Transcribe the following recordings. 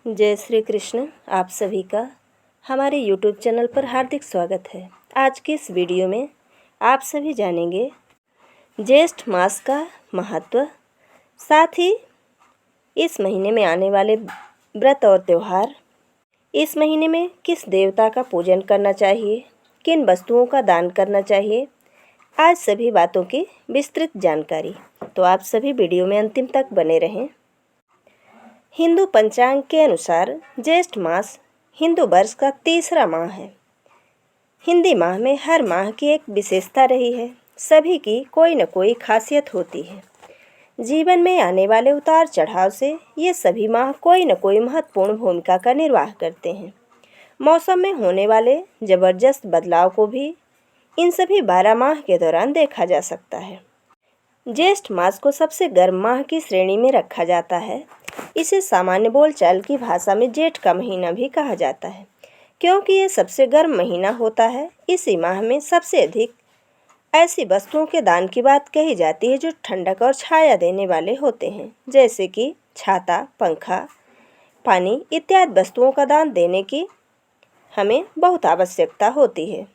जय श्री कृष्ण। आप सभी का हमारे YouTube चैनल पर हार्दिक स्वागत है। आज के इस वीडियो में आप सभी जानेंगे ज्येष्ठ मास का महत्व, साथ ही इस महीने में आने वाले व्रत और त्यौहार, इस महीने में किस देवता का पूजन करना चाहिए, किन वस्तुओं का दान करना चाहिए, आज सभी बातों की विस्तृत जानकारी। तो आप सभी वीडियो में अंतिम तक बने रहें। हिंदू पंचांग के अनुसार ज्येष्ठ मास हिंदू वर्ष का तीसरा माह है। हिंदी माह में हर माह की एक विशेषता रही है। सभी की कोई न कोई खासियत होती है। जीवन में आने वाले उतार चढ़ाव से ये सभी माह कोई न कोई महत्वपूर्ण भूमिका का निर्वाह करते हैं। मौसम में होने वाले जबरदस्त बदलाव को भी इन सभी 12 माह के दौरान देखा जा सकता है। ज्येष्ठ मास को सबसे गर्म माह की श्रेणी में रखा जाता है। इसे सामान्य बोलचाल की भाषा में जेठ का महीना भी कहा जाता है, क्योंकि ये सबसे गर्म महीना होता है। इसी माह में सबसे अधिक ऐसी वस्तुओं के दान की बात कही जाती है जो ठंडक और छाया देने वाले होते हैं, जैसे कि छाता, पंखा, पानी इत्यादि वस्तुओं का दान देने की हमें बहुत आवश्यकता होती है।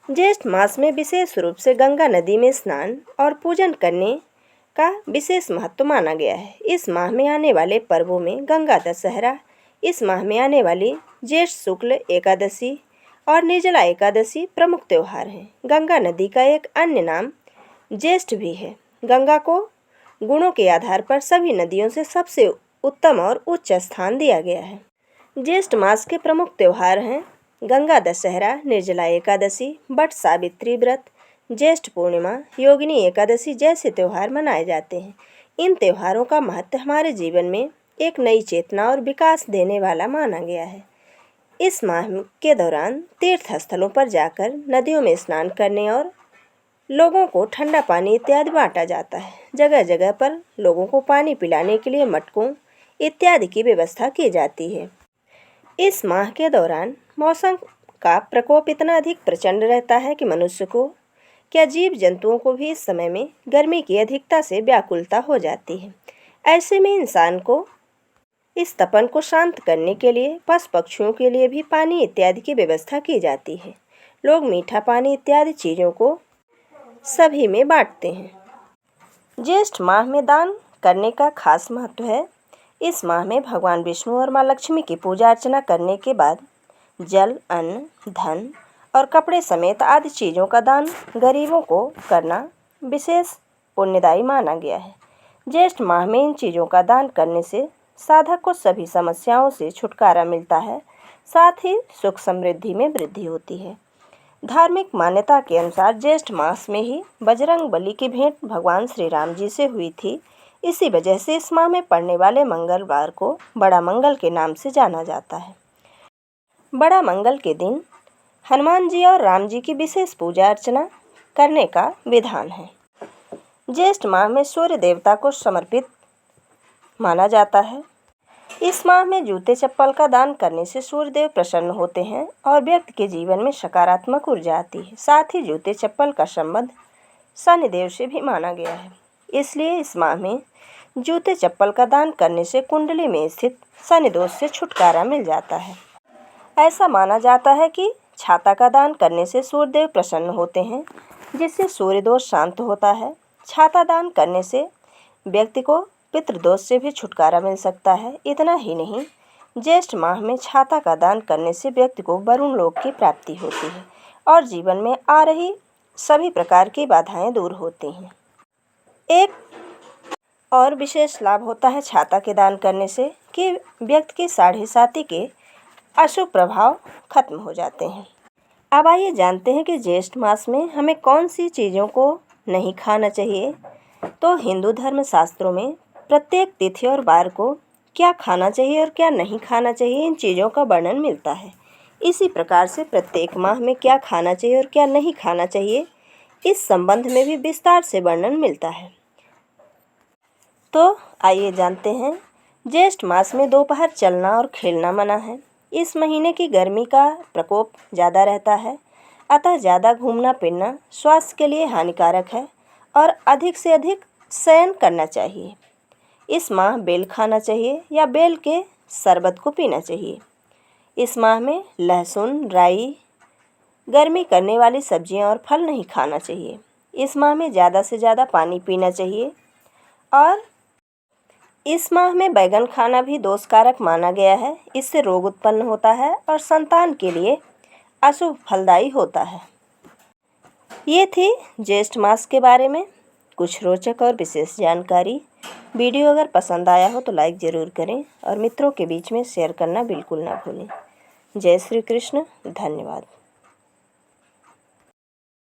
ज्येष्ठ मास में विशेष रूप से गंगा नदी में स्नान और पूजन करने का विशेष महत्व माना गया है। इस माह में आने वाले पर्वों में गंगा दशहरा, इस माह में आने वाली ज्येष्ठ शुक्ल एकादशी और निर्जला एकादशी प्रमुख त्यौहार हैं। गंगा नदी का एक अन्य नाम ज्येष्ठ भी है। गंगा को गुणों के आधार पर सभी नदियों से सबसे उत्तम और उच्च स्थान दिया गया है। ज्येष्ठ मास के प्रमुख त्यौहार हैं गंगा दशहरा, निर्जला एकादशी, वट सावित्री व्रत, ज्येष्ठ पूर्णिमा, योगिनी एकादशी जैसे त्यौहार मनाए जाते हैं। इन त्योहारों का महत्व हमारे जीवन में एक नई चेतना और विकास देने वाला माना गया है। इस माह के दौरान तीर्थ स्थलों पर जाकर नदियों में स्नान करने और लोगों को ठंडा पानी इत्यादि बांटा जाता है। जगह जगह पर लोगों को पानी पिलाने के लिए मटकों इत्यादि की व्यवस्था की जाती है। इस माह के दौरान मौसम का प्रकोप इतना अधिक प्रचंड रहता है कि मनुष्य को क्या जीव जंतुओं को भी इस समय में गर्मी की अधिकता से व्याकुलता हो जाती है। ऐसे में इंसान को इस तपन को शांत करने के लिए पशु पक्षियों के लिए भी पानी इत्यादि की व्यवस्था की जाती है। लोग मीठा पानी इत्यादि चीज़ों को सभी में बांटते हैं। ज्येष्ठ माह में दान करने का खास महत्व है। इस माह में भगवान विष्णु और माँ लक्ष्मी की पूजा अर्चना करने के बाद जल, अन्न, धन और कपड़े समेत आदि चीज़ों का दान गरीबों को करना विशेष पुण्यदायी माना गया है। ज्येष्ठ माह में इन चीज़ों का दान करने से साधक को सभी समस्याओं से छुटकारा मिलता है, साथ ही सुख समृद्धि में वृद्धि होती है। धार्मिक मान्यता के अनुसार ज्येष्ठ मास में ही बजरंग बली की भेंट भगवान श्री राम जी से हुई थी। इसी वजह से इस माह में पड़ने वाले मंगलवार को बड़ा मंगल के नाम से जाना जाता है। बड़ा मंगल के दिन हनुमान जी और राम जी की विशेष पूजा अर्चना करने का विधान है। ज्येष्ठ माह में सूर्य देवता को समर्पित माना जाता है। इस माह में जूते चप्पल का दान करने से सूर्यदेव प्रसन्न होते हैं और व्यक्ति के जीवन में सकारात्मक ऊर्जा आती है। साथ ही जूते चप्पल का संबंध शनिदेव से भी माना गया है। इसलिए इस माह में जूते चप्पल का दान करने से कुंडली में स्थित शनि दोष से छुटकारा मिल जाता है। ऐसा माना जाता है कि छाता का दान करने से सूर्यदेव प्रसन्न होते हैं, जिससे सूर्य दोष शांत होता है। छाता दान करने से व्यक्ति को पितृदोष से भी छुटकारा मिल सकता है। इतना ही नहीं, ज्येष्ठ माह में छाता का दान करने से व्यक्ति को वरुण लोक की प्राप्ति होती है और जीवन में आ रही सभी प्रकार की बाधाएं दूर होती हैं। एक और विशेष लाभ होता है छाता के दान करने से कि व्यक्ति की साढ़े साती के अशुभ प्रभाव खत्म हो जाते हैं। अब आइए जानते हैं कि ज्येष्ठ मास में हमें कौन सी चीज़ों को नहीं खाना चाहिए। तो हिंदू धर्म शास्त्रों में प्रत्येक तिथि और वार को क्या खाना चाहिए और क्या नहीं खाना चाहिए, इन चीज़ों का वर्णन मिलता है। इसी प्रकार से प्रत्येक माह में क्या खाना चाहिए और क्या नहीं खाना चाहिए, इस संबंध में भी विस्तार से वर्णन मिलता है। तो आइए जानते हैं। ज्येष्ठ मास में दोपहर चलना और खेलना मना है। इस महीने की गर्मी का प्रकोप ज़्यादा रहता है, अतः ज़्यादा घूमना फिरना स्वास्थ्य के लिए हानिकारक है और अधिक से अधिक शयन करना चाहिए। इस माह बेल खाना चाहिए या बेल के शरबत को पीना चाहिए। इस माह में लहसुन, राई, गर्मी करने वाली सब्जियां और फल नहीं खाना चाहिए। इस माह में ज़्यादा से ज़्यादा पानी पीना चाहिए और इस माह में बैगन खाना भी दोषकारक माना गया है। इससे रोग उत्पन्न होता है और संतान के लिए अशुभ फलदायी होता है। ये थी ज्येष्ठ मास के बारे में कुछ रोचक और विशेष जानकारी। वीडियो अगर पसंद आया हो तो लाइक ज़रूर करें और मित्रों के बीच में शेयर करना बिल्कुल ना भूलें। जय श्री कृष्ण। धन्यवाद।